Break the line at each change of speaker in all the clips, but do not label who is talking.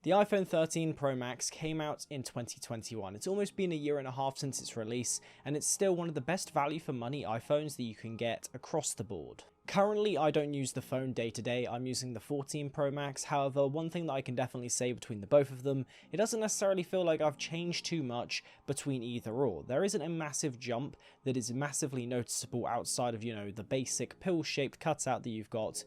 The iPhone 13 Pro Max came out in 2021. It's almost been a year and a half since its release, and it's still one of the best value for money iPhones that you can get across the board. Currently, I don't use the phone day to day, I'm using the 14 Pro Max. However, one thing that I can definitely say between the both of them, it doesn't necessarily feel like I've changed too much between either or. There isn't a massive jump that is massively noticeable outside of, the basic pill-shaped cutout that you've got,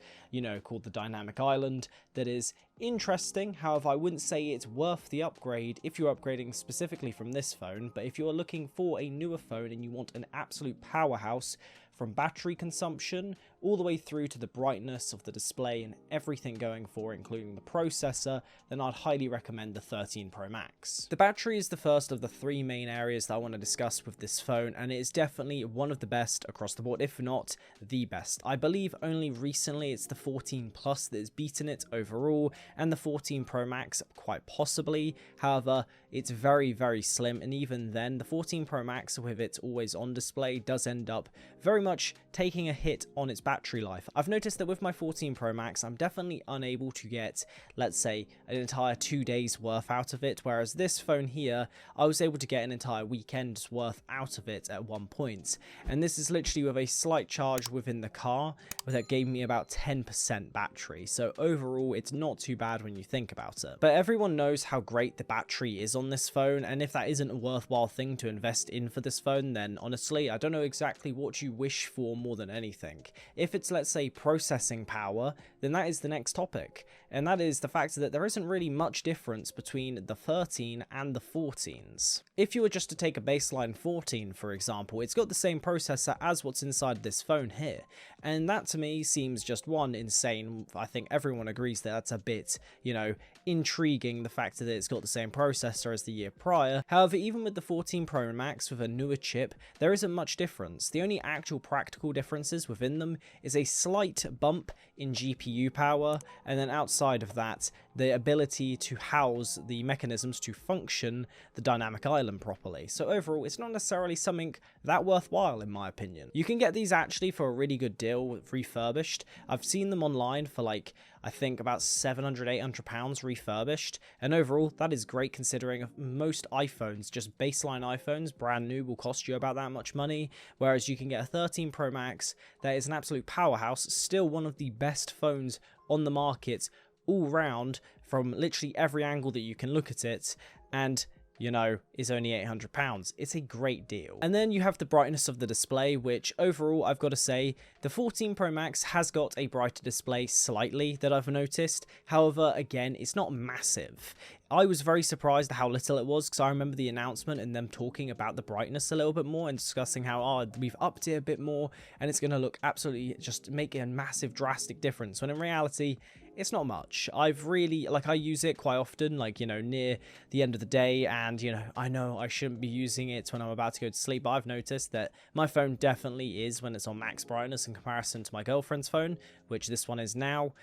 called the Dynamic Island, that is interesting. However, I wouldn't say it's worth the upgrade if you're upgrading specifically from this phone, but if you're looking for a newer phone and you want an absolute powerhouse from battery consumption all the way through to the brightness of the display and everything going for it, including the processor, then I'd highly recommend the 13 Pro Max. The battery is the first of the three main areas that I want to discuss with this phone, and it is definitely one of the best across the board, if not the best. I believe only recently it's the 14 Plus that has beaten it overall, and the 14 Pro Max quite possibly. However, it's very, very slim, and even then, the 14 Pro Max with its always on display does end up very much taking a hit on its battery life. I've noticed that with my 14 Pro Max, I'm definitely unable to get, let's say, an entire 2 days worth out of it, whereas this phone here, I was able to get an entire weekend's worth out of it at one point. And this is literally with a slight charge within the car that gave me about 10% battery. So overall, it's not too bad when you think about it. But everyone knows how great the battery is on this phone, and if that isn't a worthwhile thing to invest in for this phone, then honestly, I don't know exactly what you wish for more than anything. If it's, let's say, processing power, then that is the next topic, and that is the fact that there isn't really much difference between the 13 and the 14s. If you were just to take a baseline 14, for example, it's got the same processor as what's inside this phone here, and that to me seems just one, insane. I think everyone agrees that that's a bit, intriguing, the fact that it's got the same processor as the year prior. However, even with the 14 Pro Max with a newer chip, there isn't much difference. The only actual practical differences within them is a slight bump in GPU power, and then outside of that, the ability to house the mechanisms to function the Dynamic Island properly. So overall, it's not necessarily something that worthwhile in my opinion. You can get these actually for a really good deal refurbished. I've seen them online for I think about £700–800 refurbished, and overall that is great considering most iPhones, just baseline iPhones, brand new, will cost you about that much money, whereas you can get a 13 Pro Max that is an absolute powerhouse, still one of the best phones on the market all round from literally every angle that you can look at it, and is only £800. It's a great deal. And then you have the brightness of the display, which overall, I've got to say, the 14 Pro Max has got a brighter display slightly that I've noticed. However, again, it's not massive. I was very surprised at how little it was, because I remember the announcement and them talking about the brightness a little bit more and discussing how, we've upped it a bit more and it's going to look absolutely just make a massive drastic difference, when in reality, it's not much. I've really, I use it quite often, near the end of the day, and, I know I shouldn't be using it when I'm about to go to sleep, but I've noticed that my phone definitely is when it's on max brightness in comparison to my girlfriend's phone, which this one is now.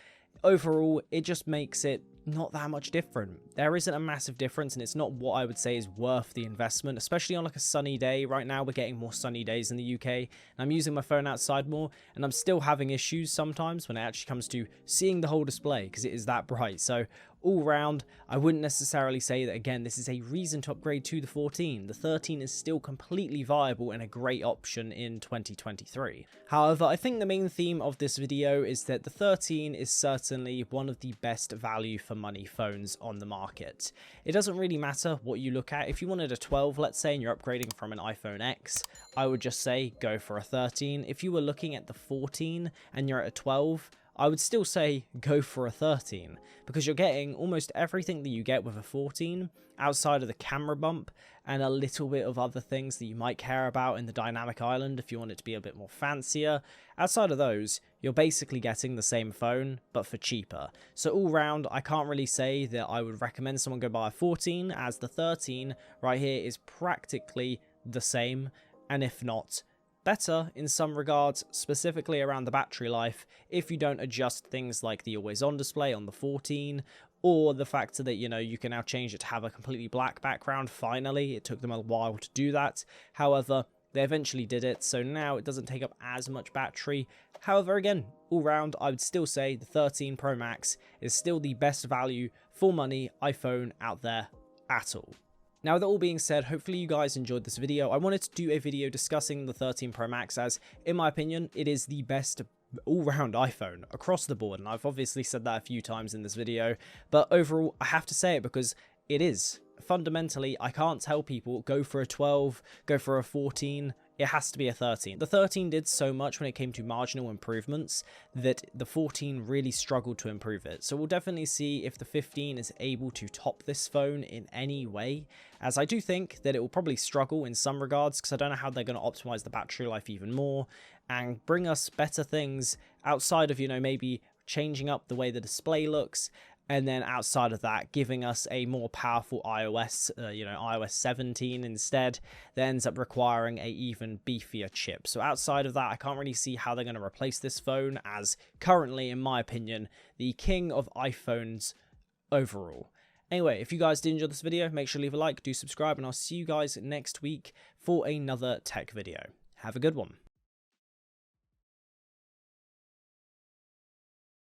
Overall, it just makes it not that much different. There isn't a massive difference, and it's not what I would say is worth the investment, especially on a sunny day. Right now, we're getting more sunny days in the UK, and I'm using my phone outside more, and I'm still having issues sometimes when it actually comes to seeing the whole display, because it is that bright. So all round, I wouldn't necessarily say that, again, this is a reason to upgrade to the 14. The 13 is still completely viable and a great option in 2023. However, I think the main theme of this video is that the 13 is certainly one of the best value for money phones on the market. It doesn't really matter what you look at. If you wanted a 12, let's say, and you're upgrading from an iPhone X, I would just say go for a 13. If you were looking at the 14 and you're at a 12, I would still say go for a 13, because you're getting almost everything that you get with a 14 outside of the camera bump and a little bit of other things that you might care about in the Dynamic Island if you want it to be a bit more fancier. Outside of those, you're basically getting the same phone, but for cheaper. So all round, I can't really say that I would recommend someone go buy a 14, as the 13 right here is practically the same, and if not better in some regards, specifically around the battery life, if you don't adjust things like the always on display on the 14, or the fact that, you can now change it to have a completely black background. Finally, it took them a while to do that. However, they eventually did it, so now it doesn't take up as much battery. However, again, all round, I would still say the 13 Pro Max is still the best value for money iPhone out there at all. Now, with that all being said, hopefully you guys enjoyed this video. I wanted to do a video discussing the 13 Pro Max as, in my opinion, it is the best all-round iPhone across the board, and I've obviously said that a few times in this video, but overall I have to say it because it is. Fundamentally, I can't tell people go for a 12, go for a 14, it has to be a 13. The 13 did so much when it came to marginal improvements that the 14 really struggled to improve it. So we'll definitely see if the 15 is able to top this phone in any way, as I do think that it will probably struggle in some regards because I don't know how they're going to optimize the battery life even more and bring us better things outside of, you know, maybe changing up the way the display looks. And then outside of that, giving us a more powerful iOS, iOS 17 instead, that ends up requiring a even beefier chip. So outside of that, I can't really see how they're going to replace this phone as currently, in my opinion, the king of iPhones overall. Anyway, if you guys did enjoy this video, make sure to leave a like, do subscribe, and I'll see you guys next week for another tech video. Have a good one.